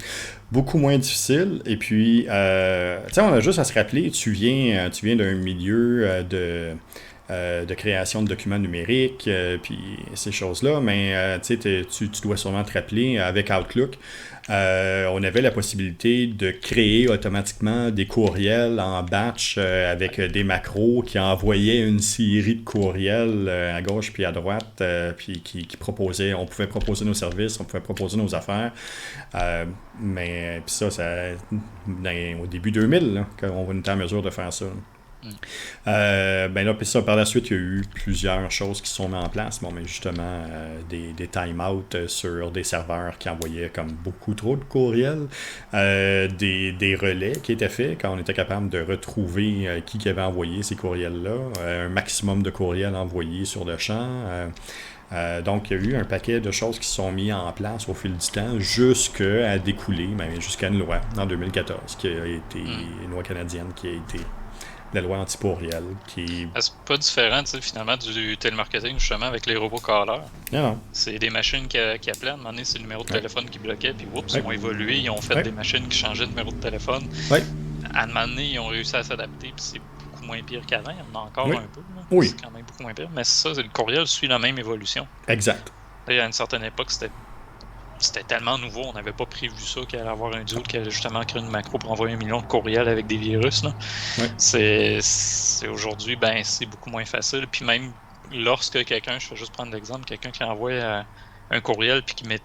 Beaucoup moins difficile. Et puis, on a juste à se rappeler, tu viens d'un milieu de création de documents numériques, puis ces choses-là, mais tu dois sûrement te rappeler, avec Outlook, on avait la possibilité de créer automatiquement des courriels en batch avec des macros qui envoyaient une série de courriels à gauche puis à droite, puis qui proposaient, on pouvait proposer nos services, on pouvait proposer nos affaires, mais puis ça au début 2000, là, qu'on était en mesure de faire ça. Puis ça, par la suite, il y a eu plusieurs choses qui sont mises en place. Bon, mais justement, des time-out sur des serveurs qui envoyaient comme beaucoup trop de courriels, des relais qui étaient faits quand on était capable de retrouver qui avait envoyé ces courriels-là, un maximum de courriels envoyés sur le champ. Donc, il y a eu un paquet de choses qui se sont mises en place au fil du temps jusqu'à découler, jusqu'à une loi en 2014, qui a été une loi canadienne qui a été la loi anti-pourriel. C'est pas différent finalement du télémarketing justement avec les robots callers. Non. C'est des machines qui appelaient. À un moment donné, c'est le numéro de téléphone qui bloquait, puis ils ont évolué, ils ont fait des machines qui changeaient de numéro de téléphone. À un moment donné, ils ont réussi à s'adapter, puis c'est beaucoup moins pire qu'avant. Il y en a encore un peu. Là. Oui. C'est quand même beaucoup moins pire. Mais ça, le courriel suit la même évolution. Exact. Et à une certaine époque, c'était tellement nouveau, on n'avait pas prévu ça qu'il allait avoir un duo qui allait justement créer une macro pour envoyer 1 million de courriels avec des virus. Là. C'est aujourd'hui, c'est beaucoup moins facile. Puis même lorsque quelqu'un, je vais juste prendre l'exemple, quelqu'un qui envoie un courriel puis qui met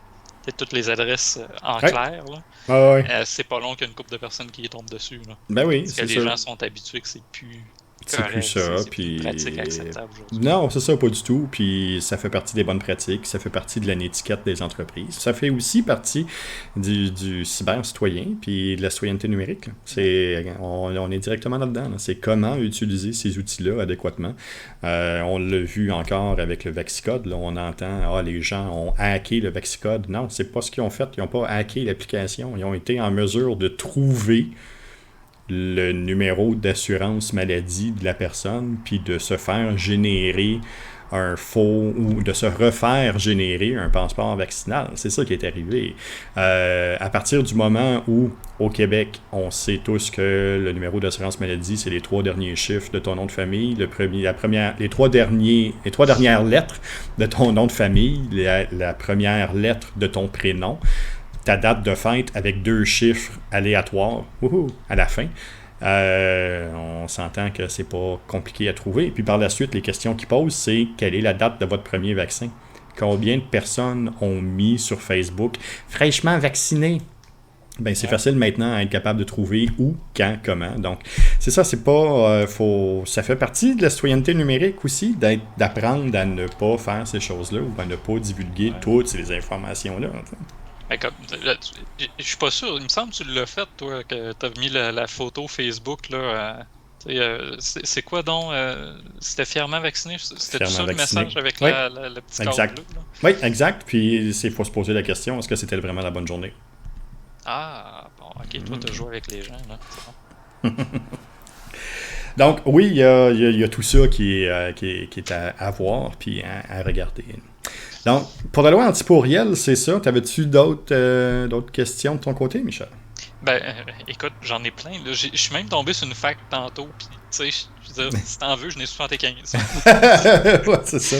toutes les adresses en clair, là, c'est pas long qu'il y a une couple de personnes qui y tombent dessus. Là. Ben oui, parce que les gens sont habitués que c'est plus C'est plus ça. C'est plus Puis... une pratique acceptable aujourd'hui. Non, c'est ça, pas du tout. Puis ça fait partie des bonnes pratiques, ça fait partie de l'étiquette des entreprises. Ça fait aussi partie du cyber-citoyen, puis de la citoyenneté numérique. On est directement là-dedans. Là. C'est comment utiliser ces outils-là adéquatement. On l'a vu encore avec le Vexicode. Là, on entend, les gens ont hacké le Vexicode. Non, c'est pas ce qu'ils ont fait. Ils n'ont pas hacké l'application. Ils ont été en mesure de trouver le numéro d'assurance maladie de la personne, puis de se faire générer un faux, ou de se refaire générer un passeport vaccinal. C'est ça qui est arrivé. À partir du moment où, au Québec, on sait tous que le numéro d'assurance maladie, c'est les 3 derniers chiffres de ton nom de famille, les trois dernières lettres de ton nom de famille, la première lettre de ton prénom, ta date de fête avec 2 chiffres aléatoires à la fin. On s'entend que c'est pas compliqué à trouver. Et puis par la suite, les questions qu'ils posent, c'est quelle est la date de votre premier vaccin? Combien de personnes ont mis sur Facebook fraîchement vacciné? Ben, c'est facile maintenant à être capable de trouver où, quand, comment. Donc, c'est ça, c'est pas... ça fait partie de la citoyenneté numérique aussi, d'apprendre à ne pas faire ces choses-là ou à ne pas divulguer toutes ces informations-là. Je suis pas sûr, il me semble que tu l'as fait, toi, que tu as mis la photo Facebook, là. C'est quoi donc? C'était fièrement vacciné? C'était tout ça le message avec le petit cadre bleu? Là? Oui, exact. Puis il faut se poser la question, est-ce que c'était vraiment la bonne journée? Ah, bon, ok, toi, tu joué avec les gens, là. C'est bon. Donc, oui, il y a tout ça qui est à voir puis à regarder. Donc, pour la loi antipourriel, c'est ça. T'avais-tu d'autres questions de ton côté, Michel? Ben, écoute, j'en ai plein. Je suis même tombé sur une fac tantôt, puis tu sais, je veux dire, si t'en veux, je n'ai 75. Ouais, c'est ça.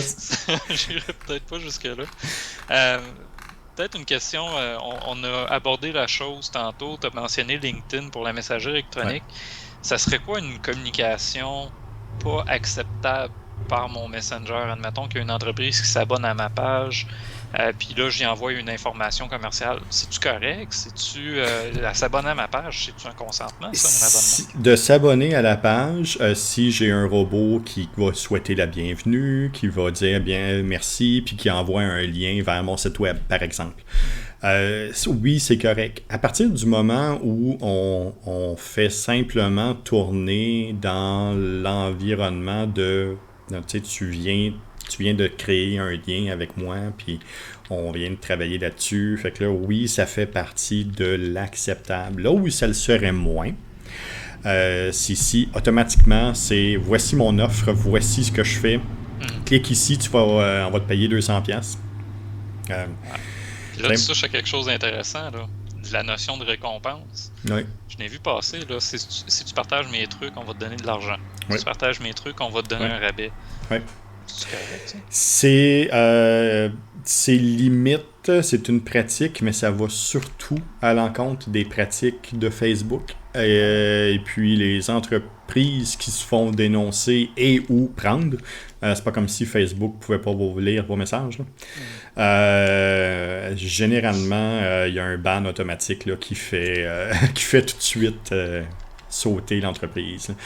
J'irai peut-être pas jusque-là. Peut-être une question, on a abordé la chose tantôt, tu as mentionné LinkedIn pour la messagerie électronique. Ouais. Ça serait quoi une communication pas acceptable par mon Messenger? Admettons qu'il y a une entreprise qui s'abonne à ma page, puis là, j'y envoie une information commerciale. C'est-tu correct? S'abonner à ma page, c'est-tu un consentement, ça, un abonnement? De s'abonner à la page, si j'ai un robot qui va souhaiter la bienvenue, qui va dire bien merci, puis qui envoie un lien vers mon site web, par exemple. Oui, c'est correct. À partir du moment où on fait simplement tourner dans l'environnement tu viens de créer un lien avec moi, puis on vient de travailler là-dessus. Fait que là, oui, ça fait partie de l'acceptable. Là où ça le serait moins, si automatiquement, c'est voici mon offre, voici ce que je fais. Clique ici, on va te payer 200$. Là, tu touches à quelque chose d'intéressant, là. De la notion de récompense. Oui. Je l'ai vu passer, là. Si tu partages mes trucs, on va te donner de l'argent. Oui. Si tu partages mes trucs, on va te donner un rabais. Oui. C'est correct, ça? C'est limite, c'est une pratique, mais ça va surtout à l'encontre des pratiques de Facebook. Et puis les entreprises qui se font dénoncer et ou prendre. C'est pas comme si Facebook pouvait pas vous lire vos messages. Généralement, il y a un ban automatique là, qui fait tout de suite sauter l'entreprise. Là.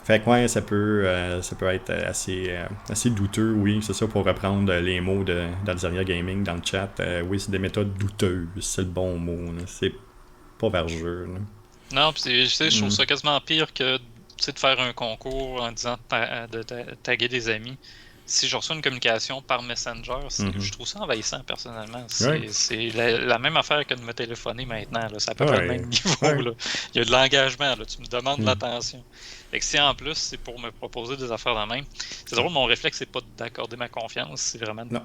Fait que ouais, ça peut être assez douteux, oui, c'est ça, pour reprendre les mots d'Alzeria Gaming dans le chat. Oui, c'est des méthodes douteuses, c'est le bon mot. Là. C'est pas vergeux. Là. Non, puis je trouve ça quasiment pire que de faire un concours en disant de taguer des amis. Si je reçois une communication par Messenger, je trouve ça envahissant personnellement. C'est la même affaire que de me téléphoner maintenant. Là. C'est à peu près le même niveau. Ouais. Là. Il y a de l'engagement. Là. Tu me demandes de l'attention. Fait que si en plus, c'est pour me proposer des affaires de même, c'est drôle, mon réflexe, c'est pas d'accorder ma confiance. C'est vraiment... Non.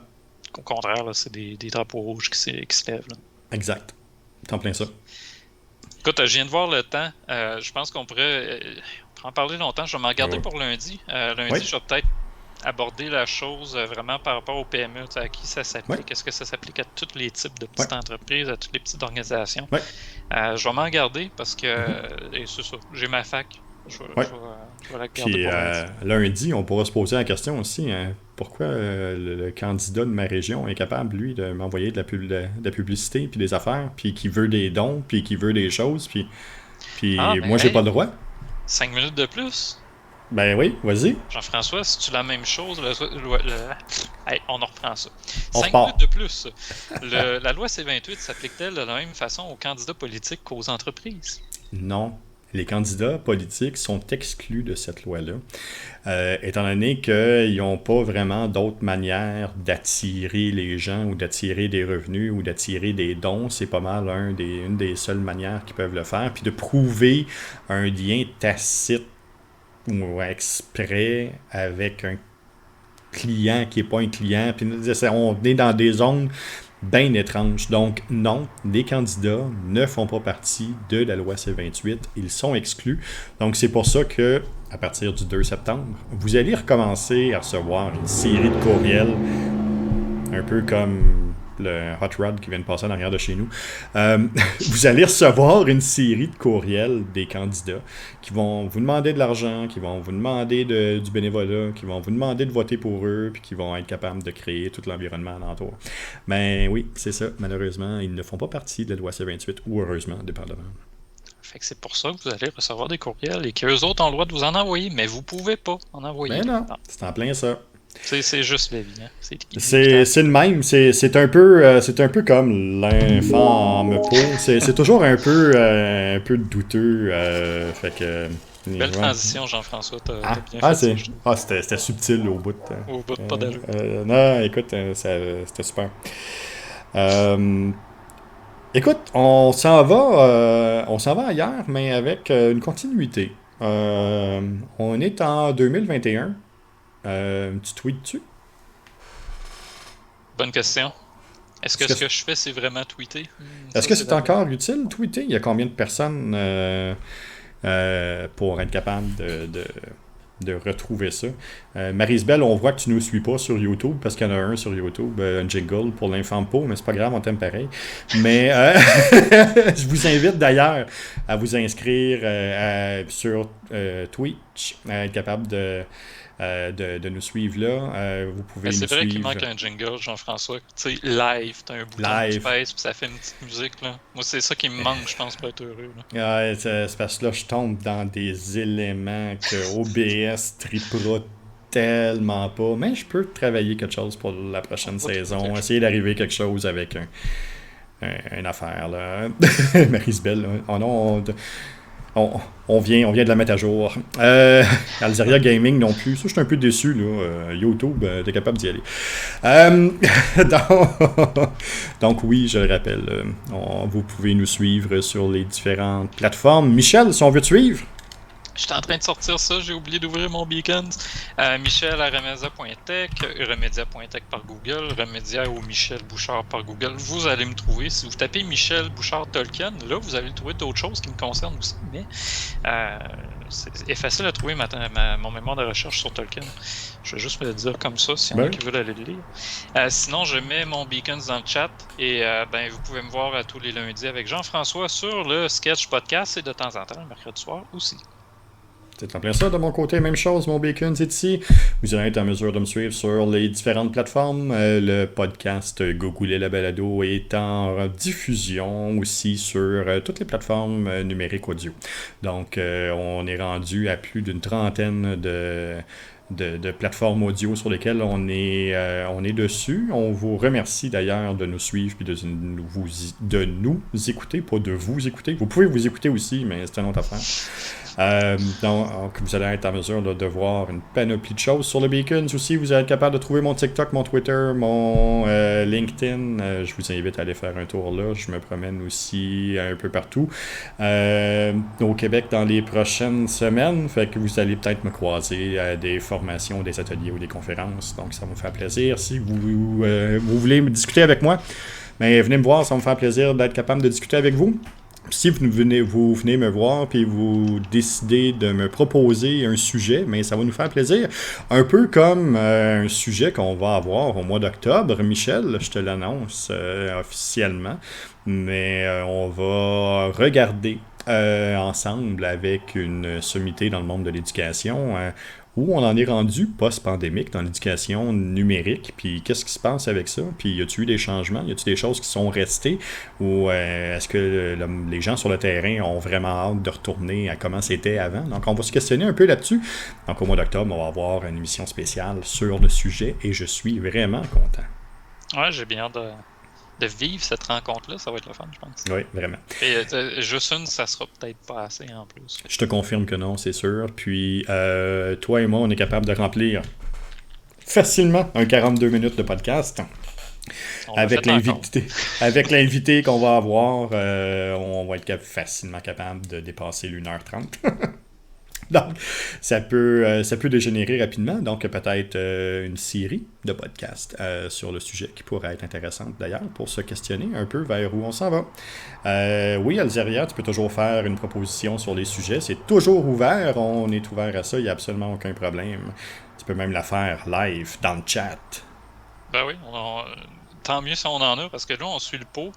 Au contraire, là, c'est des drapeaux rouges qui se lèvent. Là. Exact. T'en plein ça. Écoute, je viens de voir le temps. Je pense qu'on pourrait en parler longtemps. Je vais m'en regarder pour lundi. Lundi, je vais peut-être aborder la chose vraiment par rapport au PME, à qui ça s'applique. Est-ce que ça s'applique à tous les types de petites entreprises, à toutes les petites organisations? Je vais m'en garder parce que et c'est ça, j'ai ma fac. Je vais la garder. Puis pour lundi, on pourra se poser la question aussi, pourquoi le candidat de ma région est capable, lui, de m'envoyer de la publicité, puis des affaires, puis qui veut des dons, puis qui veut des choses, puis moi, j'ai pas le droit. 5 minutes de plus? Ben oui, vas-y, Jean-François, si tu la même chose, hey, on en reprend ça. on 5 minutes repart. de plus. La loi C-28 s'applique-t-elle de la même façon aux candidats politiques qu'aux entreprises? Non. Les candidats politiques sont exclus de cette loi-là, étant donné qu'ils n'ont pas vraiment d'autres manières d'attirer les gens ou d'attirer des revenus ou d'attirer des dons. C'est pas mal une des seules manières qu'ils peuvent le faire. Puis de prouver un lien tacite ou exprès avec un client qui n'est pas un client. Puis on est dans des zones bien étranges. Donc non, les candidats ne font pas partie de la loi C-28. Ils sont exclus. Donc c'est pour ça que à partir du 2 septembre, vous allez recommencer à recevoir une série de courriels, un peu comme le Hot Rod qui vient de passer en arrière de chez nous. Vous allez recevoir une série de courriels des candidats qui vont vous demander de l'argent, qui vont vous demander du bénévolat, qui vont vous demander de voter pour eux, puis qui vont être capables de créer tout l'environnement alentour. Mais oui, c'est ça. Malheureusement, ils ne font pas partie de la loi C-28, ou heureusement, dépendamment. Fait que c'est pour ça que vous allez recevoir des courriels et qu'eux autres ont le droit de vous en envoyer, mais vous pouvez pas en envoyer. Mais non, Non. c'est en plein ça. C'est juste la vie, hein? C'est le même, c'est un peu comme l'infâme pot. C'est toujours un peu douteux. Fait que. Belle Ouais. transition, Jean-François. T'as bien Ah, fait ça. c'était subtil au bout. Au bout de pas d'allure. Non, écoute, c'était super. Euh, Écoute, on s'en va ailleurs, mais avec une continuité. On est en 2021. Tu tweets dessus? Bonne question. Est-ce Est-ce que ce que que je fais, c'est vraiment tweeter? Est-ce que c'est encore utile, tweeter? Il y a combien de personnes pour être capable de retrouver ça? Marisbel, on voit que tu ne nous suis pas sur YouTube, parce qu'il y en a un sur YouTube, un jingle pour l'infâme pot, mais c'est pas grave, on t'aime pareil. Mais je vous invite d'ailleurs à vous inscrire sur Twitch, à être capable de nous suivre là. Vous pouvez Mais c'est nous vrai qu'il suivre manque un jingle, Jean-François. Tu sais, live, t'as un bouton que tu live. pèses, puis ça fait une petite musique, là. Moi, c'est ça qui me manque, je pense, pour être heureux, là. Ouais, c'est parce que là, je tombe dans des éléments que OBS tripera tellement pas. Mais je peux travailler quelque chose pour la prochaine On va trouver saison. quelque chose. Essayer d'arriver quelque chose avec une affaire, là. Marisbel, là. Oh non, on vient de la mettre à jour. Alzeria Gaming non plus. Ça, je suis un peu déçu, là. YouTube, t'es capable d'y aller. Euh, donc, oui, je le rappelle, vous pouvez nous suivre sur les différentes plateformes. Michel, si on veut te suivre, J'étais en train de sortir ça, j'ai oublié d'ouvrir mon beacon. Michel à remedia.tech, remedia.tech par Google, Remedia ou Michel Bouchard par Google. Vous allez me trouver. Si vous tapez Michel Bouchard Tolkien, là, vous allez trouver d'autres choses qui me concernent aussi. Mais c'est facile à trouver mon mémoire de recherche sur Tolkien. Je vais juste me le dire comme ça, s'il y en a qui veulent aller le lire. Sinon, je mets mon beacon dans le chat et vous pouvez me voir tous les lundis avec Jean-François sur le Sketch Podcast et de temps en temps le mercredi soir aussi. c'est en plein ça de mon côté, même chose, mon bacon, c'est ici. Vous allez être en mesure de me suivre sur les différentes plateformes. Le podcast Gogoulet la balado est en diffusion aussi sur toutes les plateformes numériques audio. Donc, on est rendu à plus d'une trentaine de plateformes audio sur lesquelles on est dessus. On vous remercie d'ailleurs de nous suivre et de nous écouter, pas de vous écouter. Vous pouvez vous écouter aussi, mais c'est une autre affaire. Donc, vous allez être en mesure de voir une panoplie de choses. Sur le Beacons aussi, vous allez être capable de trouver mon TikTok, mon Twitter, mon LinkedIn. Je vous invite à aller faire un tour là. Je me promène aussi un peu partout au Québec dans les prochaines semaines. Fait que vous allez peut-être me croiser à des formations, des ateliers ou des conférences. Donc, ça va me faire plaisir. Si vous voulez me discuter avec moi, mais venez me voir, ça va me faire plaisir d'être capable de discuter avec vous. Si vous venez me voir puis vous décidez de me proposer un sujet, mais ça va nous faire plaisir. Un peu comme un sujet qu'on va avoir au mois d'octobre. Michel, je te l'annonce officiellement. Mais on va regarder ensemble avec une sommité dans le monde de l'éducation où on en est rendu post-pandémique dans l'éducation numérique, puis qu'est-ce qui se passe avec ça, puis y a-t-il eu des changements, y a-t-il des choses qui sont restées, ou est-ce que les gens sur le terrain ont vraiment hâte de retourner à comment c'était avant? Donc on va se questionner un peu là-dessus. Donc au mois d'octobre, on va avoir une émission spéciale sur le sujet, et je suis vraiment content. Ouais, j'ai bien hâte de vivre cette rencontre-là, ça va être le fun, je pense. Oui, vraiment. Et juste une, ça sera peut-être pas assez en plus. Je te confirme que non, c'est sûr. Puis, toi et moi, on est capable de remplir facilement un 42 minutes de podcast. Avec l'invité qu'on va avoir, on va être facilement capable de dépasser l'1h30. Donc, ça peut dégénérer rapidement. Donc, peut-être une série de podcasts sur le sujet qui pourrait être intéressante d'ailleurs pour se questionner un peu vers où on s'en va. Oui, Alzeria, tu peux toujours faire une proposition sur les sujets. C'est toujours ouvert. On est ouvert à ça. Il n'y a absolument aucun problème. Tu peux même la faire live dans le chat. Ben oui, tant mieux si on en a parce que là, on suit le pot.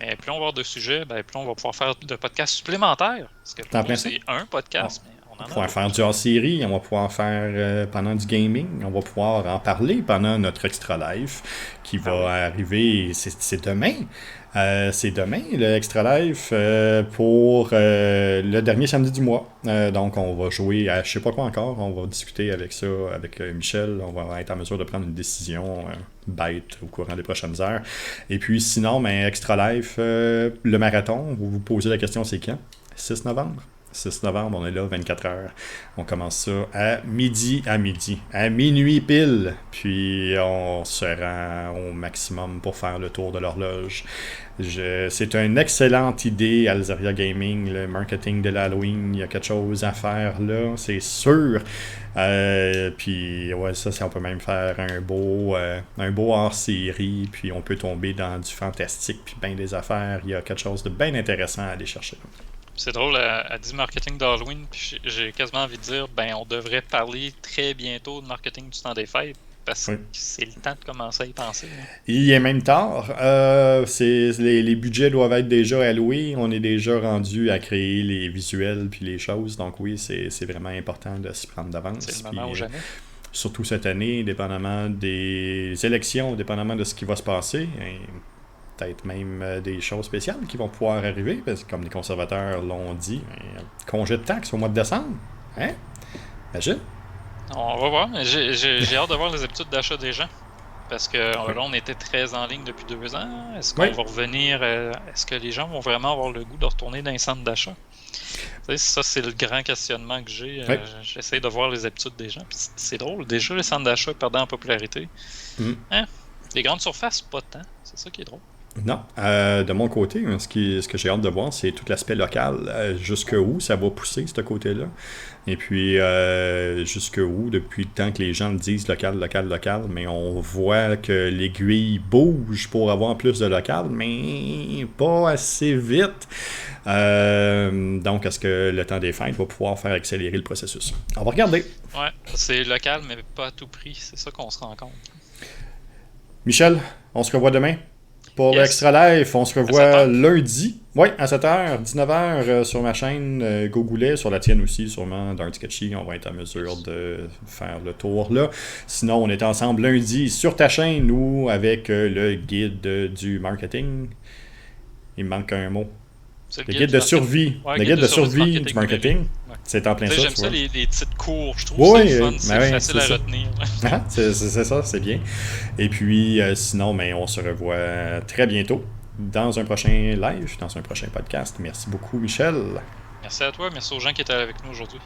Mais plus on va avoir de sujets, plus on va pouvoir faire de podcasts supplémentaires. Parce que le pot, c'est un podcast, mais on va pouvoir faire du hors-série, on va pouvoir faire pendant du gaming, on va pouvoir en parler pendant notre extra live qui va arriver, c'est demain. C'est demain, le Extra Life, pour le dernier samedi du mois. Donc, on va jouer à je sais pas quoi encore. On va discuter avec ça, avec Michel. On va être en mesure de prendre une décision bête au courant des prochaines heures. Et puis, sinon, Extra Life, le marathon, vous vous posez la question, c'est quand? 6 novembre? 6 novembre, on est là, 24 heures. On commence ça à minuit pile. Puis on se rend au maximum pour faire le tour de l'horloge. C'est une excellente idée, Alzeria Gaming, le marketing de l'Halloween. Il y a quelque chose à faire là, c'est sûr. Puis ouais, ça, on peut même faire un beau hors-série. Puis on peut tomber dans du fantastique, puis bien des affaires. Il y a quelque chose de bien intéressant à aller chercher. C'est drôle, elle dit marketing d'Halloween, puis j'ai quasiment envie de dire, on devrait parler très bientôt de marketing du temps des fêtes, parce que c'est le temps de commencer à y penser. Hein. Il est même tard. Les budgets doivent être déjà alloués. On est déjà rendu à créer les visuels puis les choses. Donc oui, c'est vraiment important de s'y prendre d'avance. C'est le moment ou jamais. Surtout cette année, dépendamment des élections, dépendamment de ce qui va se passer. Peut-être même des choses spéciales qui vont pouvoir arriver, parce que comme les conservateurs l'ont dit, congé de taxes au mois de décembre. Hein? Imagine. On va voir, mais j'ai hâte de voir les habitudes d'achat des gens. Parce que là, on était très en ligne depuis 2 ans. Est-ce qu'on va revenir? Est-ce que les gens vont vraiment avoir le goût de retourner dans les centres d'achat? Ça, c'est le grand questionnement que j'ai. J'essaie de voir les habitudes des gens. Puis c'est drôle, déjà les centres d'achat perdant en popularité. Les grandes surfaces, pas tant. C'est ça qui est drôle. Non. De mon côté, ce que j'ai hâte de voir, c'est tout l'aspect local. Jusqu'où ça va pousser, ce côté-là. Et puis, jusqu'où, depuis le temps que les gens le disent local, mais on voit que l'aiguille bouge pour avoir plus de local, mais pas assez vite. Donc, est-ce que le temps des fêtes va pouvoir faire accélérer le processus? On va regarder. Ouais, c'est local, mais pas à tout prix. C'est ça qu'on se rend compte. Michel, on se revoit demain. Pour l'Extra Life, on se revoit lundi. Oui, à 7h, 19h sur ma chaîne Gogoulet, sur la tienne aussi, sûrement, Dark Sketchy. On va être en mesure de faire le tour là. Sinon, on est ensemble lundi sur ta chaîne ou avec le guide du marketing. Il me manque un mot. Le guide de survie. Le guide de survie du marketing. C'est en plein ça. J'aime ça, les titres courts. Je trouve que c'est fun, c'est facile à retenir. C'est ça, c'est bien. Et puis, sinon, on se revoit très bientôt dans un prochain live, dans un prochain podcast. Merci beaucoup, Michel. Merci à toi. Merci aux gens qui étaient avec nous aujourd'hui.